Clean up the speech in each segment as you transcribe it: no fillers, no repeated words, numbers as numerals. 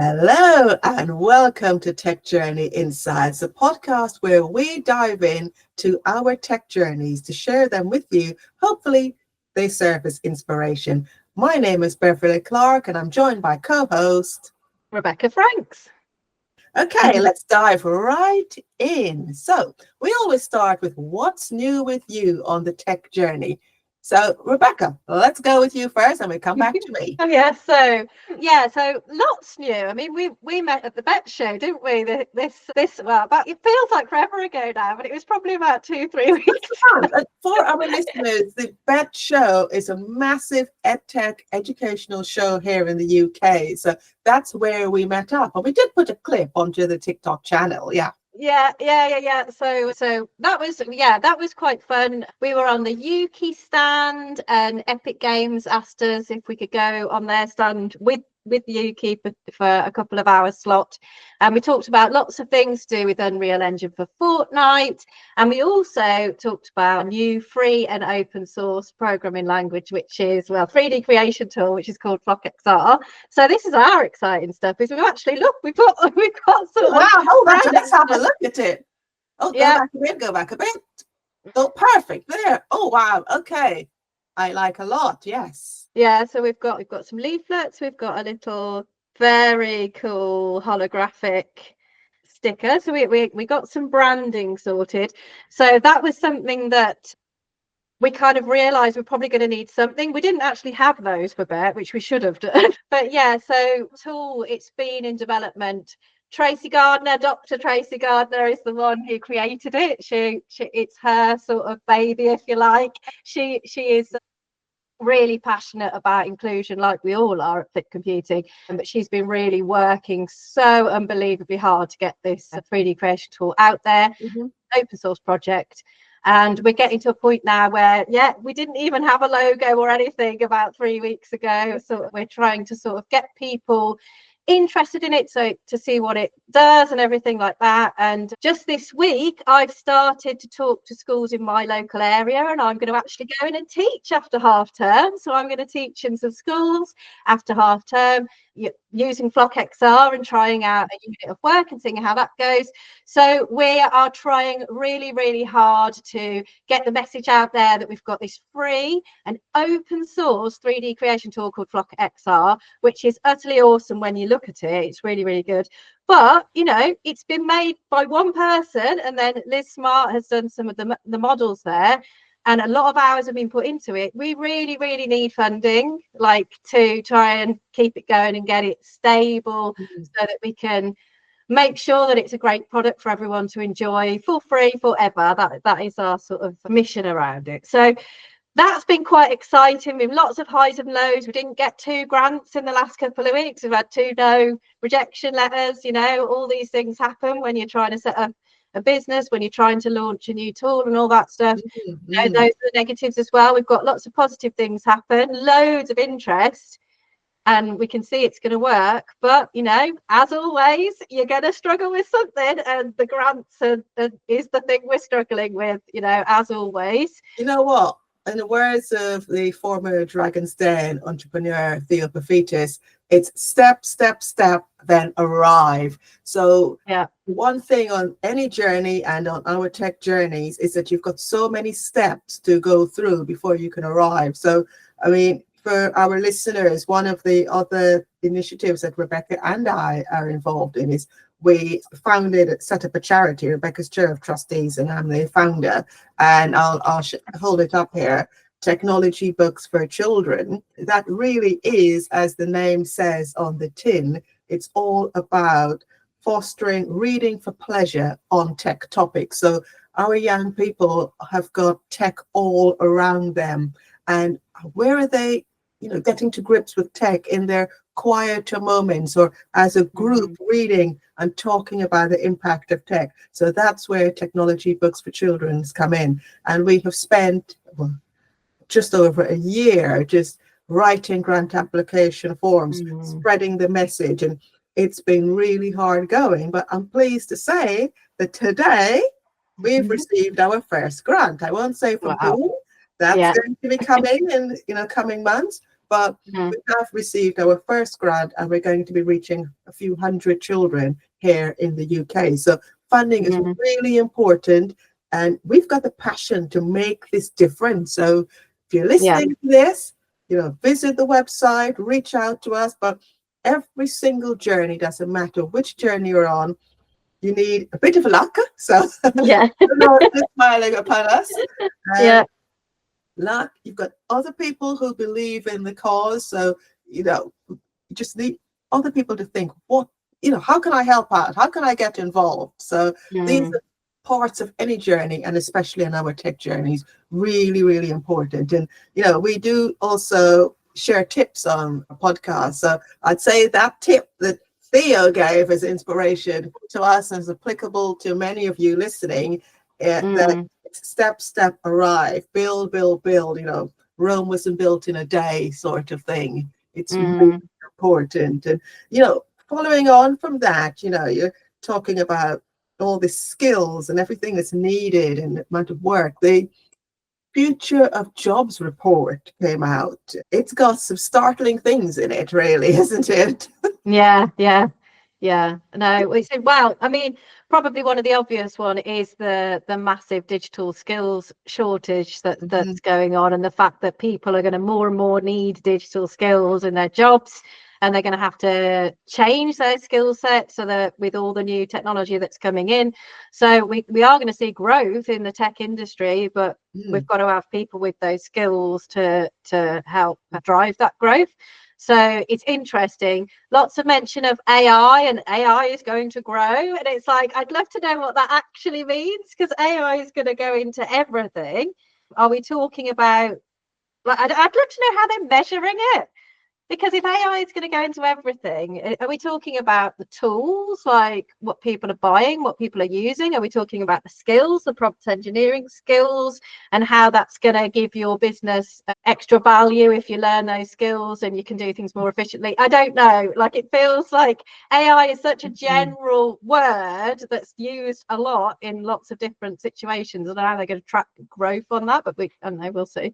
Hello and welcome to Tech Journey Insights, a podcast where we dive in to our tech journeys to share them with you. Hopefully, they serve as inspiration. My name is Beverly Clarke and I'm joined by co-host Rebecca Franks. Okay, let's dive right in. So, we always start with what's new with you on the tech journey. So, Rebecca, let's go with you first and we come back to me. So lots new. I mean, we met at the Bet Show, didn't we? But it feels like forever ago now, but it was probably about 2-3 weeks. For our listeners, the Bet Show is a massive EdTech educational show here in the UK. So that's where we met up, and we did put a clip onto the TikTok channel. Yeah. So that was quite fun. We were on the Yuki stand, and Epic Games asked us if we could go on their stand with Yuki for a couple of hours slot, and we talked about lots of things to do with Unreal Engine for Fortnite, and we also talked about a new free and open source programming language, which is 3D creation tool, which is called Clarke. So this is our exciting stuff. Is we've got some. Wow, hold on, let's have a look at it. Oh, go back a bit. Oh, perfect there. Oh wow, okay. I like a lot, yes. Yeah, so we've got some leaflets, we've got a little very cool holographic sticker. So we got some branding sorted. So that was something that we kind of realized we're probably going to need something. We didn't actually have those for Bet, which we should have done. But yeah, so tool, it's been in development. Dr. Tracy Gardner is the one who created it. She it's her sort of baby, if you like. She is really passionate about inclusion, like we all are at Fit Computing, but she's been really working so unbelievably hard to get this 3D creation tool out there. Open source project, and we're getting to a point now where we didn't even have a logo or anything about 3 weeks ago, so we're trying to sort of get people interested in it, so to see what it does and everything like that. And just this week I've started to talk to schools in my local area, and I'm going to actually go in and teach after half term. So I'm going to teach in some schools after half term using Clarke XR and trying out a unit of work and seeing how that goes. So we are trying really hard to get the message out there that we've got this free and open source 3D creation tool called Clarke XR, which is utterly awesome when you look at it. It's really good. But it's been made by one person, and then Liz Smart has done some of the models there, and a lot of hours have been put into it. We really need funding, like, to try and keep it going and get it stable, so that we can make sure that it's a great product for everyone to enjoy for free forever. That is our sort of mission around it. So that's been quite exciting. We've lots of highs and lows. We didn't get 2 grants in the last couple of weeks. We've had 2 no rejection letters. All these things happen when you're trying to set up a business, when you're trying to launch a new tool and all that stuff. Those are the negatives as well. We've got lots of positive things happen, loads of interest, and we can see it's going to work. But as always, you're going to struggle with something, and the grants is the thing we're struggling with, as always. You know what? In the words of the former Dragon's Den entrepreneur Theo Pafitis, it's step, then arrive. So one thing on any journey and on our tech journeys is that you've got so many steps to go through before you can arrive. So, I mean, for our listeners, one of the other initiatives that Rebecca and I are involved in is we set up a charity. Rebecca's chair of trustees and I'm the founder, and I'll hold it up here. Technology Books for Children. That really is, as the name says on the tin, it's all about fostering reading for pleasure on tech topics. So our young people have got tech all around them, and where are they getting to grips with tech in their quieter moments, or as a group reading and talking about the impact of tech? So that's where Technology Books for Children come in, and we have spent just over a year just writing grant application forms, spreading the message, and it's been really hard going. But I'm pleased to say that today we've received our first grant. I won't say from who. That's going to be coming in coming months. but we have received our first grant, and we're going to be reaching a few hundred children here in the UK. So funding is really important, and we've got the passion to make this difference. So if you're listening to this, visit the website, reach out to us. But every single journey, doesn't matter which journey you're on, you need a bit of luck. So the Lord is smiling upon us. Luck. You've got other people who believe in the cause. So you just need other people to think, how can I help out? How can I get involved? So these are parts of any journey, and especially in our tech journeys, really, really important. And we do also share tips on a podcast. So I'd say that tip that Theo gave as inspiration to us and is applicable to many of you listening, that step arrive, build. Rome wasn't built in a day, sort of thing. It's really important. And following on from that, you're talking about all the skills and everything that's needed and the amount of work. The Future of Jobs report came out. It's got some startling things in it, really, isn't it? No, we said, well, I mean, probably one of the obvious one is the massive digital skills shortage that's going on, and the fact that people are going to more and more need digital skills in their jobs, and they're going to have to change their skill set so that with all the new technology that's coming in. So we are going to see growth in the tech industry, but we've got to have people with those skills to help drive that growth. So it's interesting. Lots of mention of AI, and AI is going to grow. And it's like, I'd love to know what that actually means, because AI is going to go into everything. Are we talking about, I'd love to know how they're measuring it. Because if AI is going to go into everything, are we talking about the tools, like what people are buying, what people are using? Are we talking about the skills, the prompt engineering skills, and how that's going to give your business extra value if you learn those skills and you can do things more efficiently? I don't know. Like, it feels like AI is such a general word that's used a lot in lots of different situations. I don't know how they're going to track growth on that, but we'll see.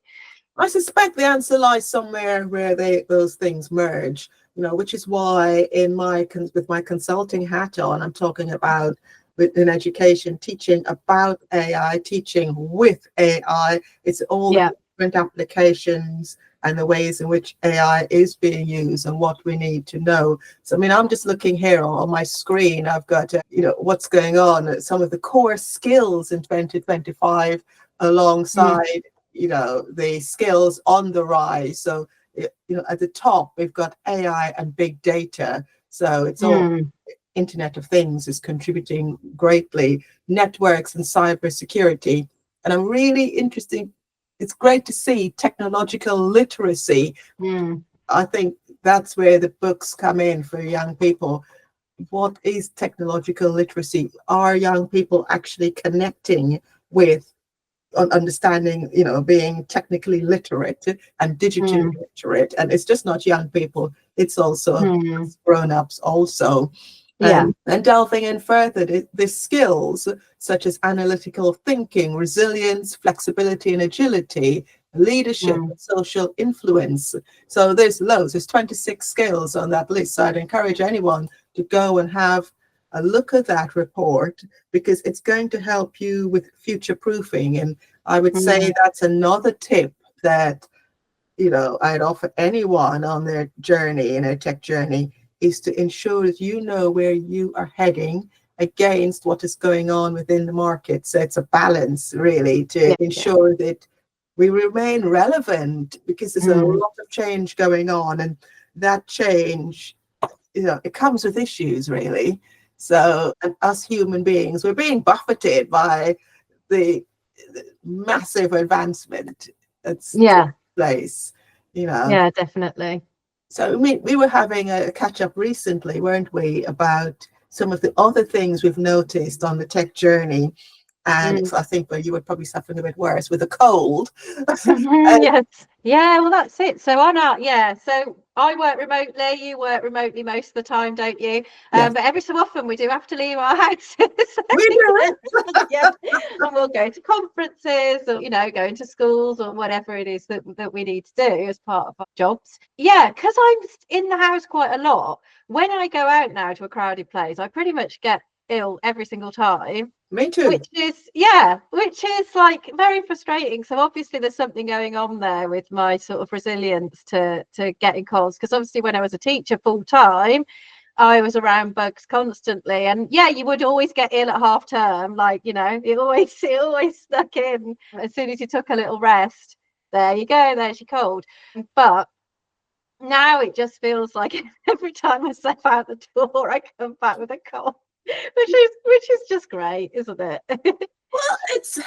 I suspect the answer lies somewhere where those things merge, which is why with my consulting hat on, I'm talking about in education, teaching about AI, teaching with AI. It's all the different applications and the ways in which AI is being used and what we need to know. So, I mean, I'm just looking here on my screen. I've got, what's going on, some of the core skills in 2025 alongside the skills on the rise. So at the top we've got AI and big data, so it's all Internet of Things is contributing greatly, networks and cyber security. And I'm really interested, it's great to see technological literacy. I think that's where the books come in for young people. What is technological literacy? Are young people actually connecting with understanding, being technically literate and digitally literate? And it's just not young people, it's also grown-ups also. And delving in further, the skills such as analytical thinking, resilience, flexibility and agility, leadership, and social influence. So there's 26 skills on that list. So I'd encourage anyone to go and have a look at that report, because it's going to help you with future proofing. And I would say that's another tip that I'd offer anyone on their journey, in a tech journey, is to ensure that you know where you are heading against what is going on within the market. So it's a balance, really, to ensure that we remain relevant, because there's a lot of change going on, and that change, it comes with issues, really. So, and us human beings, we're being buffeted by the massive advancement that's taking place, Yeah, definitely. So we were having a catch up recently, weren't we, about some of the other things we've noticed on the tech journey. And I think you were probably suffering a bit worse with a cold. Yes. Yeah, well, that's it. So so I work remotely, you work remotely most of the time, don't you? Yes. But every so often we do have to leave our houses. We do. Yeah. And we'll go to conferences or, go into schools or whatever it is that we need to do as part of our jobs. Yeah, because I'm in the house quite a lot. When I go out now to a crowded place, I pretty much get ill every single time. Me too. Which is like very frustrating. So obviously there's something going on there with my sort of resilience to getting colds, because obviously when I was a teacher full time, I was around bugs constantly, and yeah, you would always get ill at half term, like, it always stuck in. As soon as you took a little rest, there you go, there's your cold. But now it just feels like every time I step out the door I come back with a cold, which is just great, isn't it? Well, it's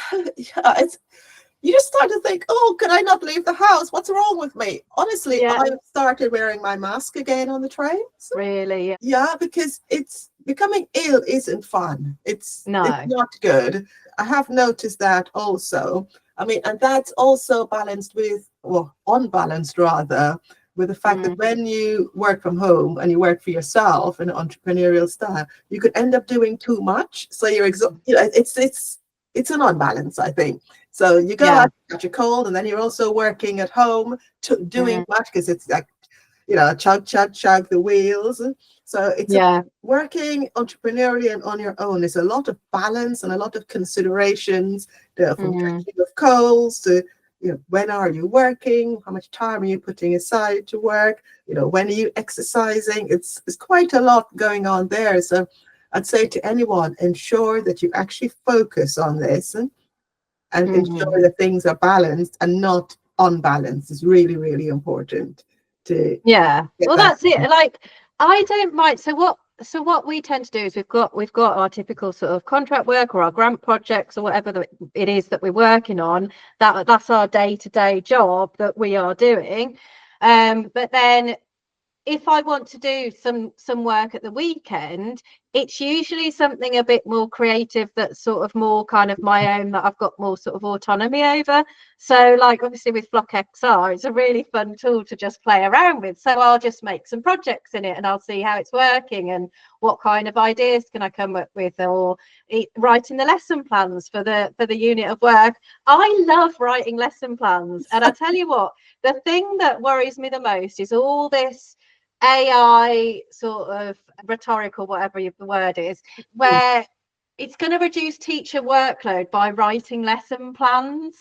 you just start to think, oh, could I not leave the house? What's wrong with me? Honestly, Yeah. I started wearing my mask again on the trains. Really? Yeah, because it's becoming ill isn't fun. It's not good. I have noticed that also. I mean, and that's also balanced with, well, unbalanced rather, with the fact that when you work from home and you work for yourself in an entrepreneurial style, you could end up doing too much. So you're it's an unbalance, I think. So you go out, catch a cold, and then you're also working at home doing much, because it's like, chug, chug, chug the wheels. So it's working entrepreneurially and on your own is a lot of balance and a lot of considerations, from catching of colds to, when are you working? How much time are you putting aside to work? When are you exercising? It's quite a lot going on there. So I'd say to anyone, ensure that you actually focus on this and ensure that things are balanced and not unbalanced. Is really, really important to well, that's it. Like, I don't mind. So what we tend to do is we've got our typical sort of contract work or our grant projects or whatever it is that we're working on. That's our day-to-day job that we are doing. But then if I want to do some work at the weekend, it's usually something a bit more creative, that's sort of more kind of my own, that I've got more sort of autonomy over. So like obviously with Flock XR, it's a really fun tool to just play around with. So I'll just make some projects in it and I'll see how it's working and what kind of ideas can I come up with, or writing the lesson plans for the unit of work. I love writing lesson plans. And I tell you what, the thing that worries me the most is all this AI sort of rhetorical, whatever the word is, where it's going to reduce teacher workload by writing lesson plans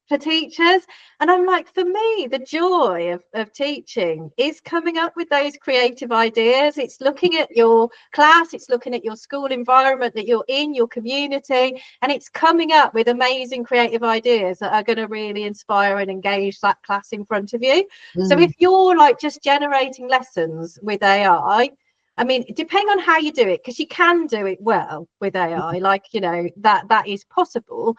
for teachers. And I'm like, for me, the joy of teaching is coming up with those creative ideas. It's looking at your class, it's looking at your school environment that you're in, your community, and it's coming up with amazing creative ideas that are going to really inspire and engage that class in front of you. So if you're like just generating lessons with AI, I mean, depending on how you do it, because you can do it well with AI, like, that is possible.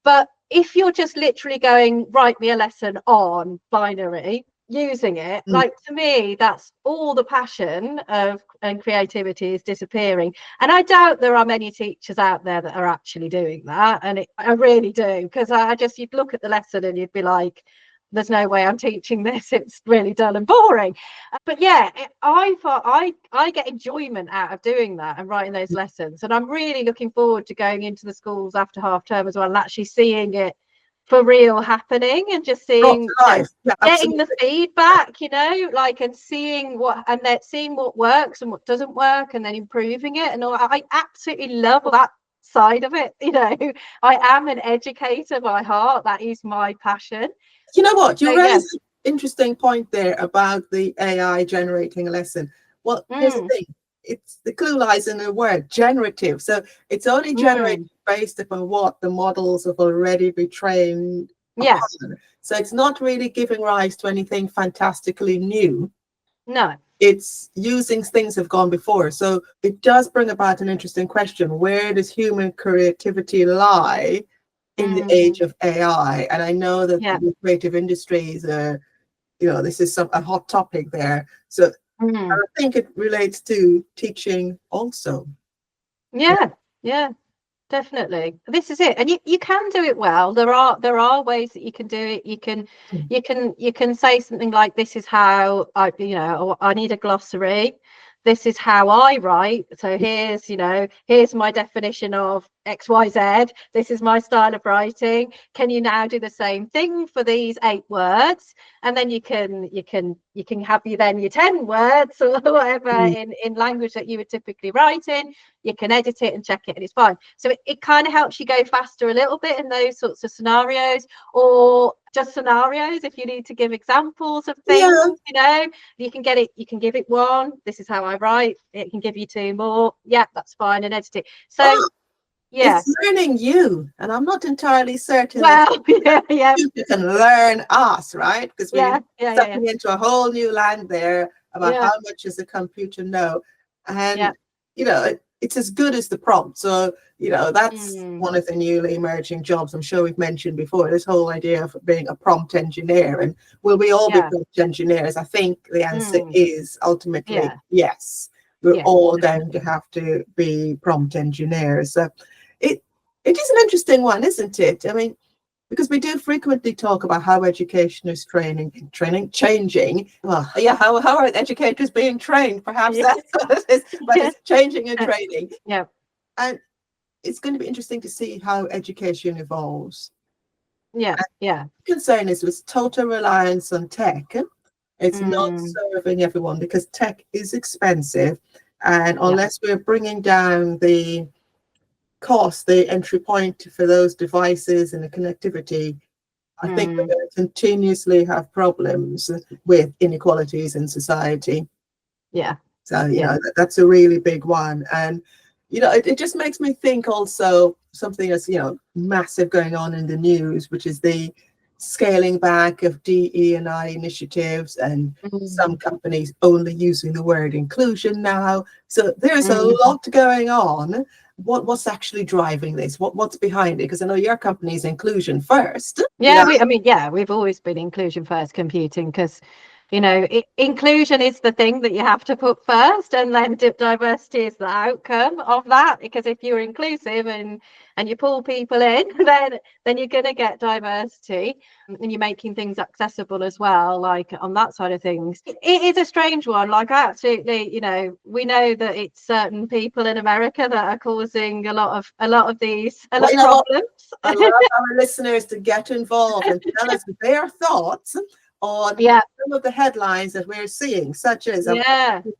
But if you're just literally going, write me a lesson on binary, using it, like, to me, that's all the passion and creativity is disappearing. And I doubt there are many teachers out there that are actually doing that. And I really do, because you'd look at the lesson and you'd be like, there's no way I'm teaching this. It's really dull and boring. But yeah, I get enjoyment out of doing that and writing those lessons. And I'm really looking forward to going into the schools after half term as well, and actually seeing it for real happening, and just seeing, getting the feedback, like, and seeing what works and what doesn't work, and then improving it. And I absolutely love that side of it. I am an educator by heart. That is my passion. You know what? You raised an interesting point there about the AI generating a lesson. Well, here's the thing. The clue lies in the word generative. So it's only generated based upon what the models have already been trained upon. So it's not really giving rise to anything fantastically new. No. It's using things that have gone before. So it does bring about an interesting question. Where does human creativity lie in the age of AI? And I know that the creative industries are, this is a hot topic there. So I think it relates to teaching also. Yeah. Definitely, this is it, and you can do it well. There are ways that you can do it. You can say something like, this is how I need a glossary. This is how I write. So here's my definition of XYZ. This is my style of writing. Can you now do the same thing for these 8 words? And then you can have your 10 words or whatever in language that you would typically write in. You can edit it and check it, and it's fine. So it kind of helps you go faster a little bit in those sorts of scenarios, or just scenarios if you need to give examples of things. You can give it 1. This is how I write. It can give you 2 more. Yeah, that's fine, and edit it. So it's learning you, and I'm not entirely certain that you can learn us, right? Because we're stepping into a whole new land there about how much does the computer know, and it's as good as the prompt. So that's one of the newly emerging jobs. I'm sure we've mentioned before this whole idea of being a prompt engineer, and will we all be prompt engineers? I think the answer is ultimately yes. We're all going to have to be prompt engineers. So it is an interesting one, isn't it? I mean, because we do frequently talk about how education is changing. Well, how are educators being trained? Perhaps that's what it is, but it's changing and training. And it's going to be interesting to see how education evolves. The concern is with total reliance on tech. It's not serving everyone, because tech is expensive, and unless we're bringing down the cost, the entry point for those devices and the connectivity, I think we're going to continuously have problems with inequalities in society. So that's a really big one. And it just makes me think also something that's massive going on in the news, which is the scaling back of DE&I initiatives, and some companies only using the word inclusion now. So there's a lot going on. What's actually driving this? What's behind it? Because I know your company's inclusion first. We've always been inclusion first computing, because inclusion is the thing that you have to put first, and then diversity is the outcome of that. Because if you're inclusive and you pull people in, then you're going to get diversity, and you're making things accessible as well, like on that side of things. It is a strange one. Like, I absolutely, we know that it's certain people in America that are causing a lot of these problems. I love our listeners to get involved and tell us their thoughts on some of the headlines that we're seeing, such as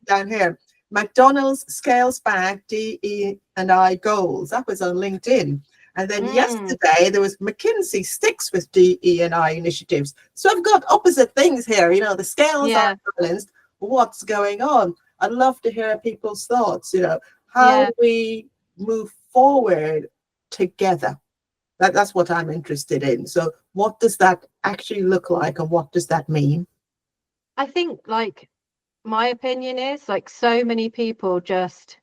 down here, McDonald's scales back DE&I goals. That was on LinkedIn. And then yesterday there was McKinsey sticks with DE&I initiatives. So I've got opposite things here. The scales are balanced. What's going on? I'd love to hear people's thoughts. How we move forward together. That's what I'm interested in. So what does that actually look like, and what does that mean? I think, like, my opinion is, like, so many people just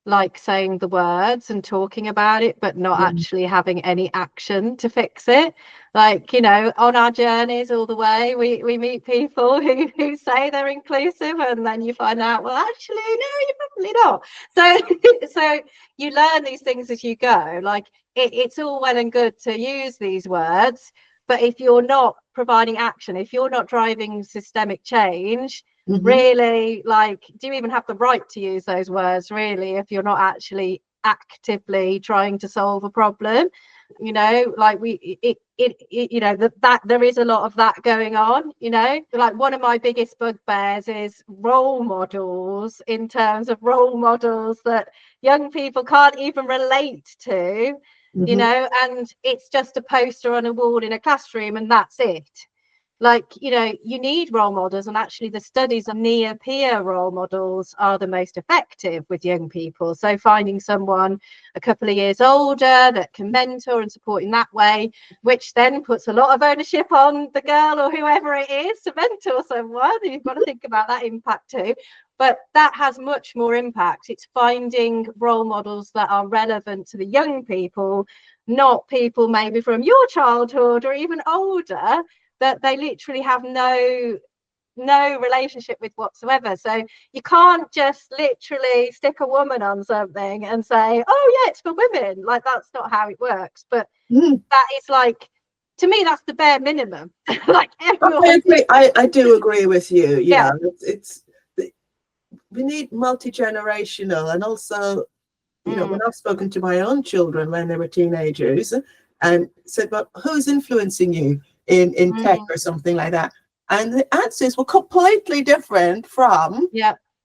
like saying the words and talking about it, but not actually having any action to fix it. Like, on our journeys all the way, we meet people who say they're inclusive, and then you find out, well, actually, no, you're probably not. So you learn these things as you go. Like, it's all well and good to use these words, but if you're not providing action, if you're not driving systemic change, really, like, do you even have the right to use those words, really, if you're not actually actively trying to solve a problem? Like, that there is a lot of that going on. Like, one of my biggest bugbears is role models, in terms of role models that young people can't even relate to. And it's just a poster on a wall in a classroom, and that's it. Like, you need role models, and actually the studies on near peer role models are the most effective with young people. So finding someone a couple of years older that can mentor and support in that way, which then puts a lot of ownership on the girl or whoever it is to mentor someone. You've got to think about that impact too. But that has much more impact. It's finding role models that are relevant to the young people, not people maybe from your childhood or even older, that they literally have no no relationship with whatsoever. So you can't just literally stick a woman on something and say, oh yeah, it's for women. Like, that's not how it works. But that is like, to me, that's the bare minimum. Like, everyone. I agree. I do agree with you. Yeah. It's we need multi-generational, and also, when I've spoken to my own children when they were teenagers and said, well, who's influencing you in tech or something like that? And the answers were completely different from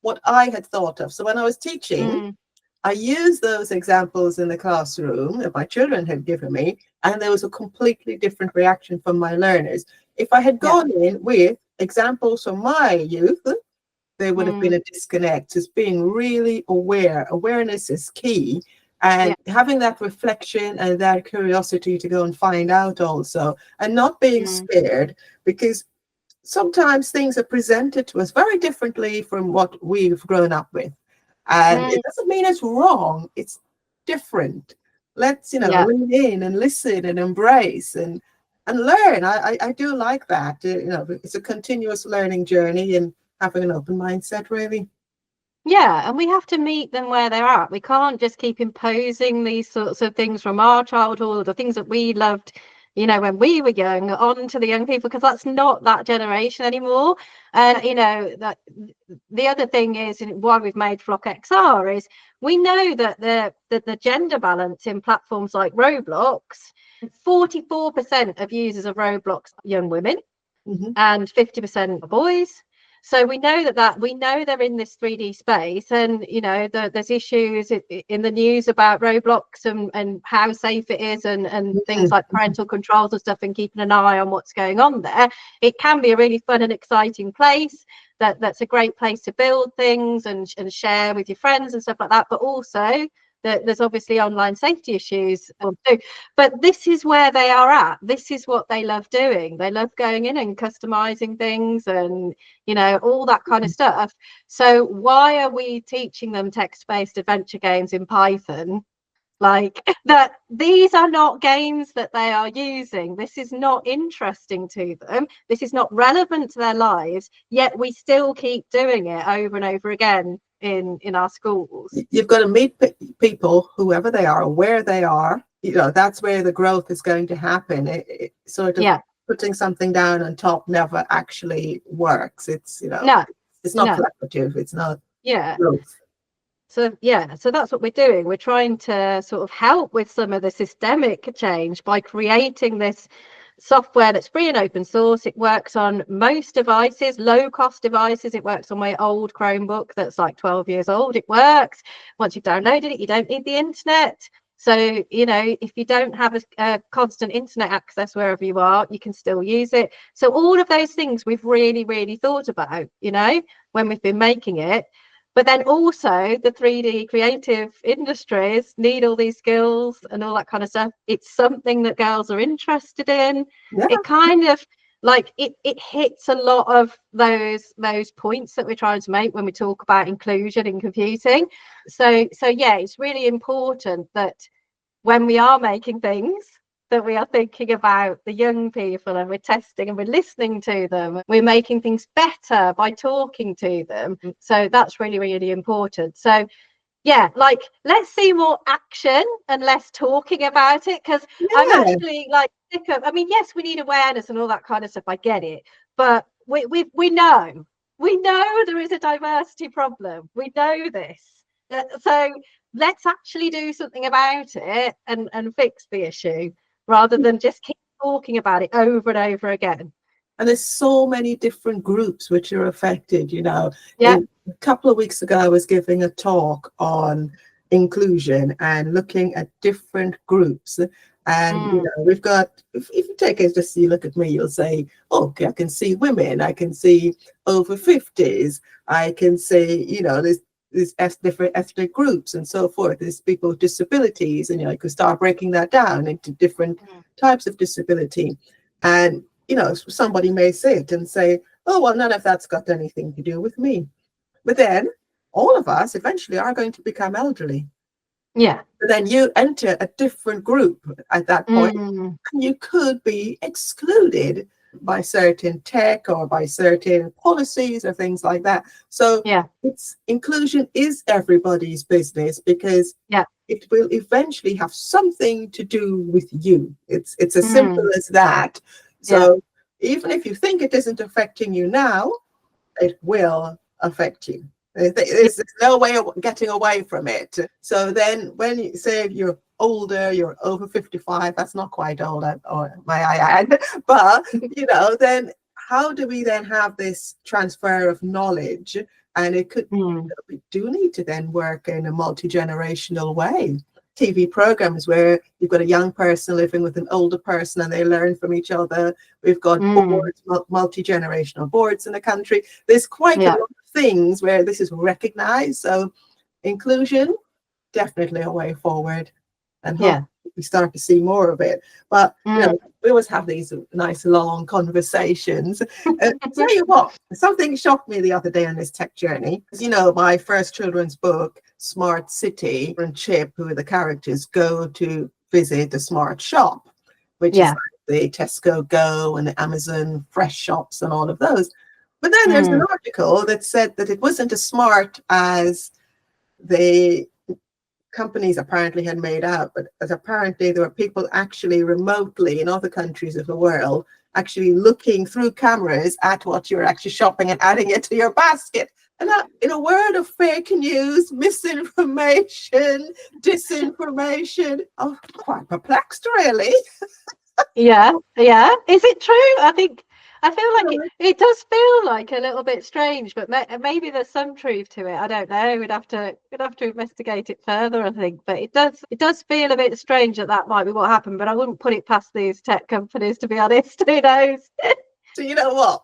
what I had thought of. So when I was teaching, I used those examples in the classroom that my children had given me, and there was a completely different reaction from my learners. If I had gone in with examples from my youth, there would have been a disconnect. Just being really aware. Awareness is key. And having that reflection and that curiosity to go and find out also, and not being scared, because sometimes things are presented to us very differently from what we've grown up with. And it doesn't mean it's wrong. It's different. Let's, lean in and listen and embrace and learn. I do like that. It's a continuous learning journey, and having an open mindset, really. Yeah, and we have to meet them where they're at. We can't just keep imposing these sorts of things from our childhood, the things that we loved, when we were young, onto the young people, because that's not that generation anymore. And that the other thing is, and why we've made Flock XR, is we know that the gender balance in platforms like Roblox, 44% of users of Roblox are young women, and 50% are boys. So we know we know they're in this 3D space, and there's issues in the news about Roblox and how safe it is, and things like parental controls and stuff, and keeping an eye on what's going on there. It can be a really fun and exciting place. That's a great place to build things and share with your friends and stuff like that. But also, there's obviously online safety issues too. But this is where they are at. This is what they love doing. They love going in and customizing things and all that kind of stuff. So why are we teaching them text-based adventure games in Python? Like, that these are not games that they are using. This is not interesting to them. This is not relevant to their lives, yet we still keep doing it over and over again in our schools. You've got to meet people, whoever they are, where they are. That's where the growth is going to happen. It sort of putting something down on top never actually works. It's it's not collaborative. It's not growth. So that's what we're doing. We're trying to sort of help with some of the systemic change by creating this software that's free and open source. It works on most devices, low cost devices. It works on my old Chromebook that's like 12 years old. It works. Once you've downloaded it, you don't need the internet. So, if you don't have a constant internet access wherever you are, you can still use it. So all of those things we've really, really thought about, when we've been making it. But then also the 3D creative industries need all these skills and all that kind of stuff. It's something that girls are interested in. It kind of like it hits a lot of those points that we're trying to make when we talk about inclusion in computing. So it's really important that when we are making things, that we are thinking about the young people, and we're testing and we're listening to them. We're making things better by talking to them. So that's really, really important. So let's see more action and less talking about it, because I'm actually sick of, yes, we need awareness and all that kind of stuff. I get it. But we know there is a diversity problem. We know this. So let's actually do something about it and fix the issue, rather than just keep talking about it over and over again. And there's so many different groups which are affected, A couple of weeks ago, I was giving a talk on inclusion and looking at different groups. And, we've got, if you take it, just you look at me, you'll say, okay, I can see women, I can see over 50s, I can see, there's different ethnic groups and so forth. There's people with disabilities, and you could start breaking that down into different types of disability. And somebody may sit and say, oh, well, none of that's got anything to do with me. But then all of us eventually are going to become elderly. Yeah. But then you enter a different group at that point, and you could be excluded by certain tech or by certain policies or things like that. So it's inclusion is everybody's business, because it will eventually have something to do with you. It's as simple as that. So even if you think it isn't affecting you now, it will affect you. There's no way of getting away from it. So then when you say you're older, you're over 55, that's not quite old, or may I add, but then how do we then have this transfer of knowledge? And it could, we do need to then work in a multi-generational way. TV programs where you've got a young person living with an older person and they learn from each other. We've got boards, multi-generational boards in the country. There's quite a lot of things where this is recognized. So inclusion, definitely a way forward. And we start to see more of it. But we always have these nice long conversations. Tell you what, something shocked me the other day on this tech journey. My first children's book, Smart City, and Chip, who are the characters, go to visit a smart shop, which is like the Tesco Go and the Amazon Fresh shops and all of those. But then there's an article that said that it wasn't as smart as the companies apparently had made out, but as apparently there were people actually remotely in other countries of the world actually looking through cameras at what you're actually shopping and adding it to your basket. And that, in a world of fake news, misinformation, disinformation, I'm quite perplexed, really. Yeah. Is it true? I feel like it does feel like a little bit strange, but maybe there's some truth to it. I don't know. We'd have to investigate it further, I think. But it does feel a bit strange that might be what happened. But I wouldn't put it past these tech companies, to be honest. Who knows? So you know what?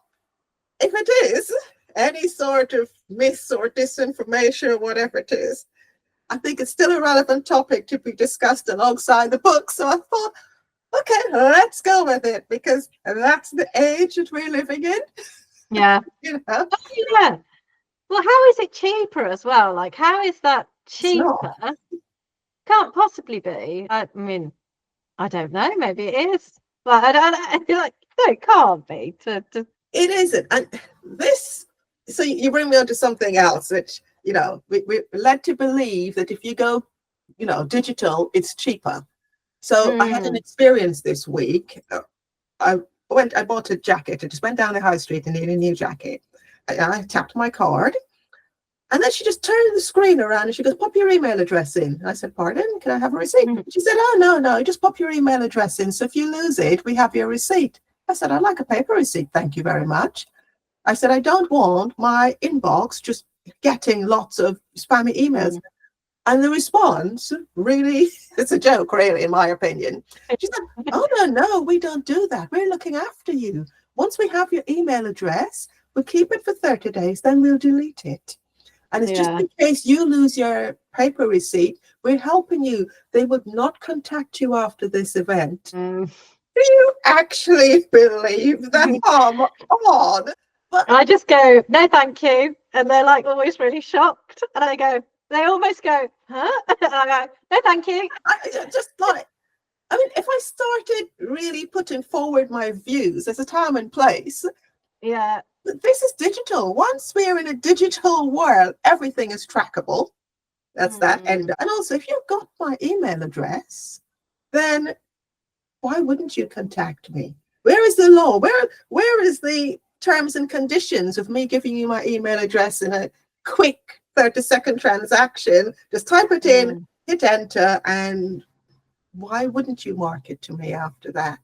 If it is any sort of myth or disinformation or whatever it is, I think it's still a relevant topic to be discussed alongside the book. So I thought, okay, let's go with it, because that's the age that we're living in. Yeah. Yeah. Well, how is it cheaper as well? Like, how is that cheaper? Can't possibly be. I mean, I don't know. Maybe it is. But I feel like no, it can't be. It isn't. And this, so you bring me on to something else, which, we're led to believe that if you go, digital, it's cheaper. So I had an experience this week. I bought a jacket. I just went down the high street and needed a new jacket. I tapped my card, and then she just turned the screen around and she goes, "Pop your email address in." And I said, "Pardon? Can I have a receipt?" She said, "Oh, no, just pop your email address in. So if you lose it, we have your receipt." I said, "I'd like a paper receipt. Thank you very much." I said, "I don't want my inbox just getting lots of spammy emails." And the response, really, it's a joke, really, in my opinion. She said, "Oh, no, we don't do that. We're looking after you. Once we have your email address, we'll keep it for 30 days, then we'll delete it. And it's just in case you lose your paper receipt, we're helping you. They would not contact you after this event." Do you actually believe that? Come on. But I just go, "No, thank you." And they're like always really shocked. And they almost go, "Huh?" And I go, "No, thank you." If I started really putting forward my views, there's a time and place. Yeah. This is digital. Once we're in a digital world, everything is trackable. That's that end. And also, if you've got my email address, then why wouldn't you contact me? Where is the law? Where is the terms and conditions of me giving you my email address in a quick 30-second transaction? Just type it in, hit enter, and why wouldn't you mark it to me after that?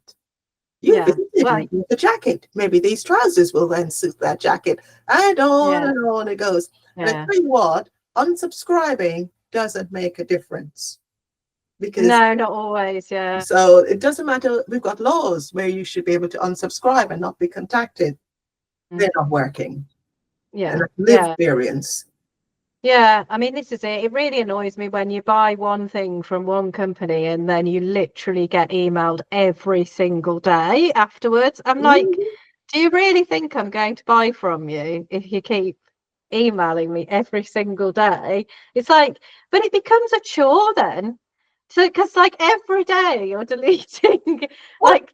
You visited me with the jacket. Maybe these trousers will then suit that jacket. And on it goes. And I tell you what, unsubscribing doesn't make a difference. Because no, not always. Yeah. So it doesn't matter. We've got laws where you should be able to unsubscribe and not be contacted. They're not working. Yeah. Live experience. Yeah, I mean, this is it. It really annoys me when you buy one thing from one company and then you literally get emailed every single day afterwards. I'm like, do you really think I'm going to buy from you if you keep emailing me every single day? It's like, but it becomes a chore then. So, because like every day you're deleting like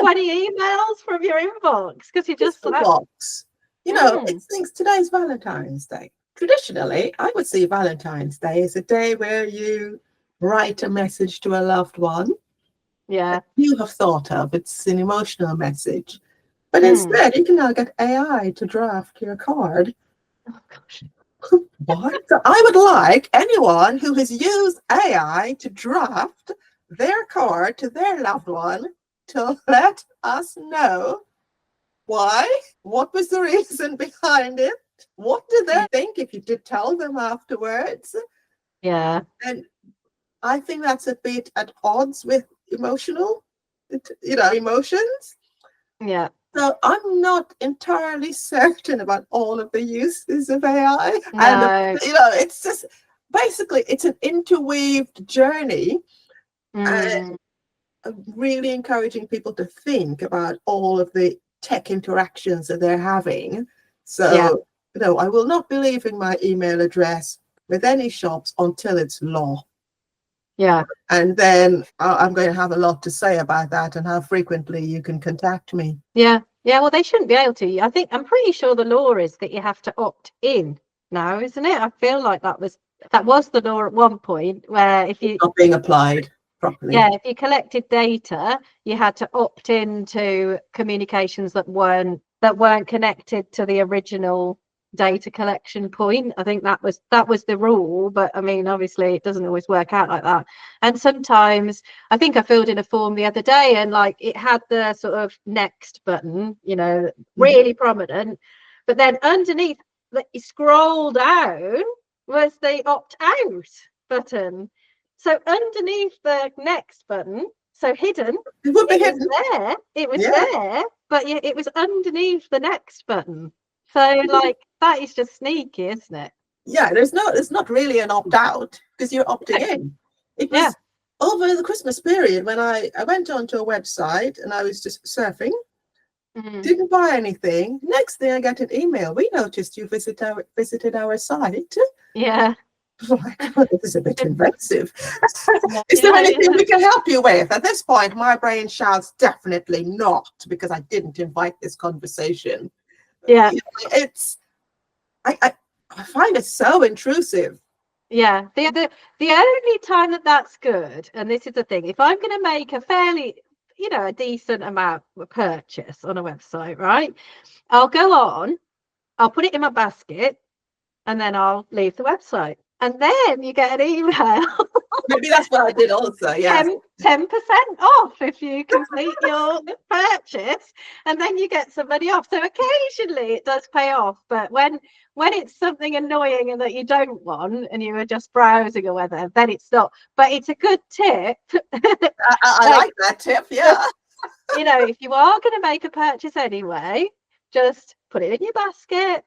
20 emails from your inbox because you just box. You know, it's things. Today's Valentine's Day. Traditionally, I would see Valentine's Day as a day where you write a message to a loved one. Yeah. You have thought of. It's an emotional message. But instead, you can now get AI to draft your card. Oh, gosh. What? So I would like anyone who has used AI to draft their card to their loved one to let us know why, what was the reason behind it, what did they think if you did tell them afterwards. Yeah. And I think that's a bit at odds with emotions. Yeah. So I'm not entirely certain about all of the uses of AI. No. And, it's just basically it's an interweaved journey. And I'm really encouraging people to think about all of the tech interactions that they're having. So, I will not be leaving my email address with any shops until it's law. Yeah. And then I'm going to have a lot to say about that and how frequently you can contact me. Yeah. Yeah. Well, they shouldn't be able to. I'm pretty sure the law is that you have to opt in now, isn't it? I feel like that was the law at one point where if you not being applied properly. Yeah, if you collected data, you had to opt into communications that weren't connected to the original data collection point. I think that was the rule, but I mean, obviously it doesn't always work out like that. And sometimes I think I filled in a form the other day and like it had the sort of next button, really prominent, but then underneath you scroll down was the opt out button. So underneath the next button, so hidden, it was there. It was there, but it was underneath the next button. So like that is just sneaky, isn't it? Yeah, it's not really an opt out because you're opting in. It was over the Christmas period when I went onto a website and I was just surfing, didn't buy anything. Next thing I get an email. We noticed you visited our site. Yeah. This is a bit invasive. Is there anything we can help you with? At this point, my brain shouts definitely not because I didn't invite this conversation. Yeah. I find it so intrusive. Yeah. The only time that's good, and this is the thing, if I'm going to make a fairly, a decent amount of purchase on a website, right? I'll go on, I'll put it in my basket, and then I'll leave the website. And then you get an email. Maybe that's what I did also, yeah. 10% off if you complete your purchase, and then you get some money off. So occasionally it does pay off, but when it's something annoying and that you don't want and you were just browsing or whatever, then it's not. But it's a good tip. I like that tip, yeah. If you are going to make a purchase anyway, just put it in your basket,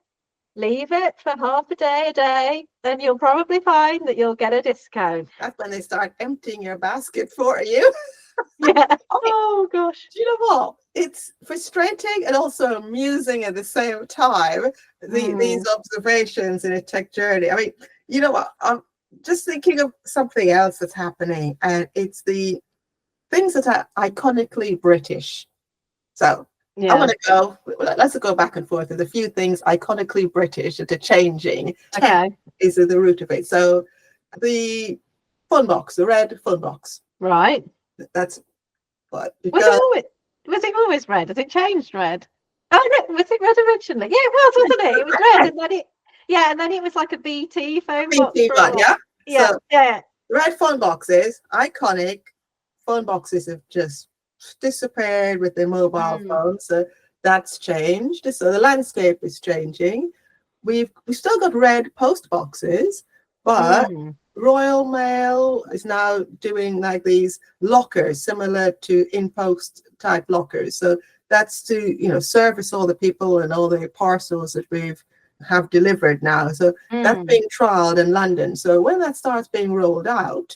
leave it for half a day, and you'll probably find that you'll get a discount. That's when they start emptying your basket for you. Yeah. Oh gosh. Do you know what? It's frustrating and also amusing at the same time. These observations in a tech journey. I mean, you know what? I'm just thinking of something else that's happening, and it's the things that are iconically British. So I want to go. Let's go back and forth. There's a few things iconically British that are changing. Okay, is the root of it. So the phone box, the red phone box. Right. That's what. Was it always red? Has it changed red? Oh no, was it red originally? Yeah, it was, wasn't it? It was red, and then and then it was like a BT phone box. BT one, yeah. So, red phone boxes, iconic phone boxes have just disappeared with their mobile phones. So that's changed. So the landscape is changing. We've still got red post boxes, but Royal Mail is now doing like these lockers similar to InPost type lockers. So that's to service all the people and all the parcels that we've have delivered now. So that's being trialed in London. So when that starts being rolled out,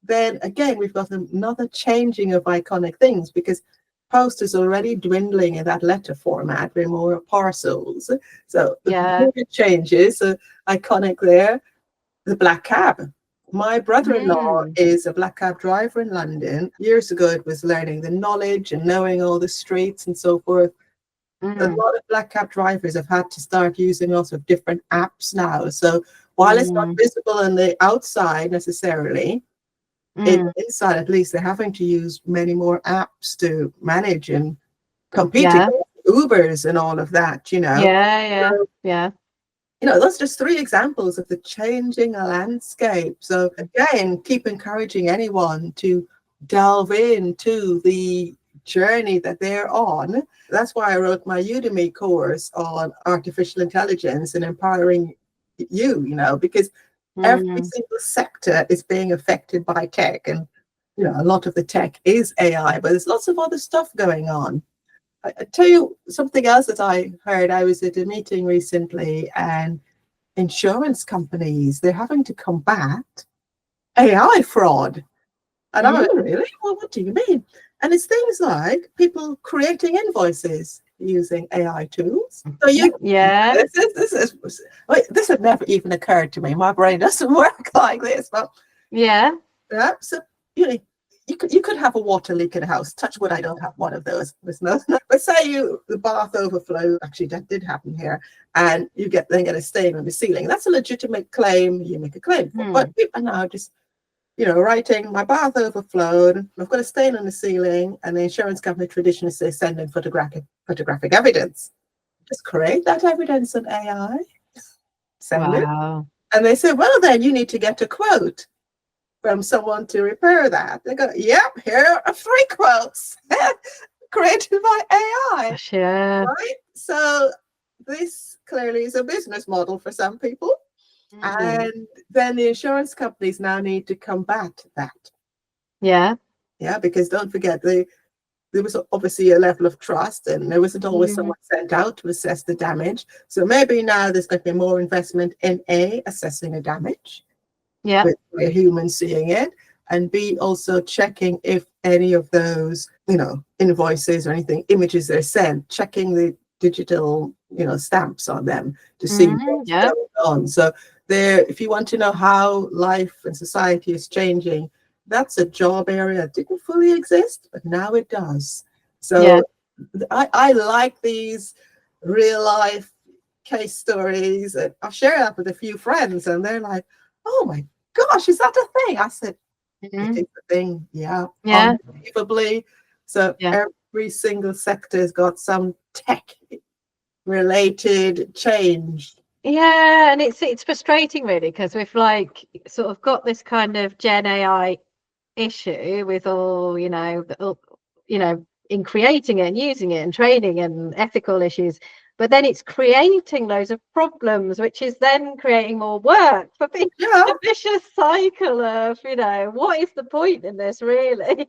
then again we've got another changing of iconic things because post is already dwindling in that letter format with more parcels. So the changes iconic there. The black cab. My brother-in-law is a black cab driver in London. Years ago, it was learning the knowledge and knowing all the streets and so forth. A lot of black cab drivers have had to start using lots of different apps now. So while it's not visible on the outside necessarily, inside at least they're having to use many more apps to manage and compete against Ubers and all of that, you know. You know, those are just 3 examples of the changing landscape. So again, keep encouraging anyone to delve into the journey that they're on. That's why I wrote my Udemy course on artificial intelligence and empowering you, you know, because every single sector is being affected by tech. And, you know, a lot of the tech is AI, but there's lots of other stuff going on. I tell you something else that I heard. I was at a meeting recently, and insurance companies, they're having to combat AI fraud. And I went, really? Well, what do you mean? And it's things like people creating invoices using AI tools. So this had never even occurred to me. My brain doesn't work like this. But so you know, you could have a water leak in a house. Touch wood, I don't have one of those. But say the bath overflow. Actually, that did happen here, and you get a stain on the ceiling. That's a legitimate claim. You make a claim, but people are now just, you know, writing, my bath overflowed, I've got a stain on the ceiling, and the insurance company traditionally says send in photographic evidence. Just create that evidence on AI, send it, and they say, well, then you need to get a quote from someone to repair that. They go, yep, here are 3 quotes created by AI. Right? So this clearly is a business model for some people. And then the insurance companies now need to combat that. Because don't forget, there was obviously a level of trust, and there wasn't always someone sent out to assess the damage. So maybe now there's going to be more investment in A, assessing a damage, with a human seeing it, and B, also checking if any of those, you know, invoices or anything, images they're sent, checking the digital, you know, stamps on them to see what's going on. So there, if you want to know how life and society is changing, that's a job area that didn't fully exist, but now it does. So I like these real life case stories. And I've shared that with a few friends, and they're like, oh my gosh, is that a thing? I said, it is a thing. Unbelievably. So every single sector has got some tech related change. And it's frustrating really, because we've like sort of got this kind of Gen AI issue with all, you know, in creating it and using it and training and ethical issues, but then it's creating loads of problems, which is then creating more work for people. A vicious cycle of, you know, what is the point in this really?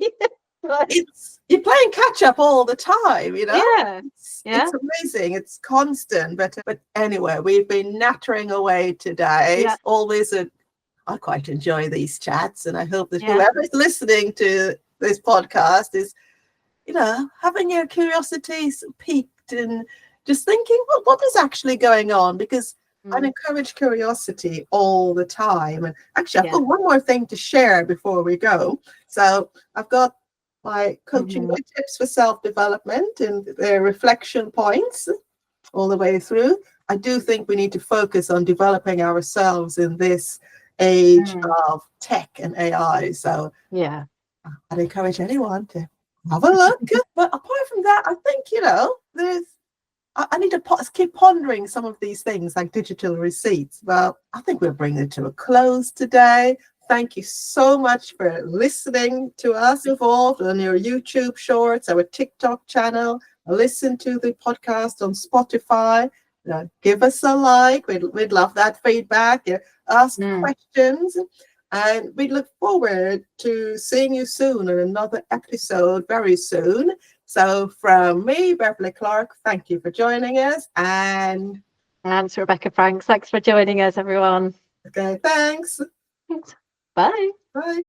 You're playing catch up all the time, you know. It's amazing, it's constant. But anyway, we've been nattering away today. Always I quite enjoy these chats, and I hope that whoever's listening to this podcast is, you know, having your curiosities piqued and just thinking, well, what is actually going on? Because I encourage curiosity all the time. And actually, I've got one more thing to share before we go. So I've got my coaching tips for self-development and their reflection points all the way through. I do think we need to focus on developing ourselves in this age of tech and AI. So I'd encourage anyone to have a look. But apart from that, I think, you know, I need to keep pondering some of these things like digital receipts. Well, I think we'll bring it to a close today. Thank you so much for listening to us involved on your YouTube shorts, our TikTok channel. Listen to the podcast on Spotify. Give us a like. We'd love that feedback. Ask questions. And we look forward to seeing you soon in another episode very soon. So from me, Beverly Clarke, thank you for joining us. And it's Rebecca Franks. Thanks for joining us, everyone. Okay, thanks. Bye. Bye.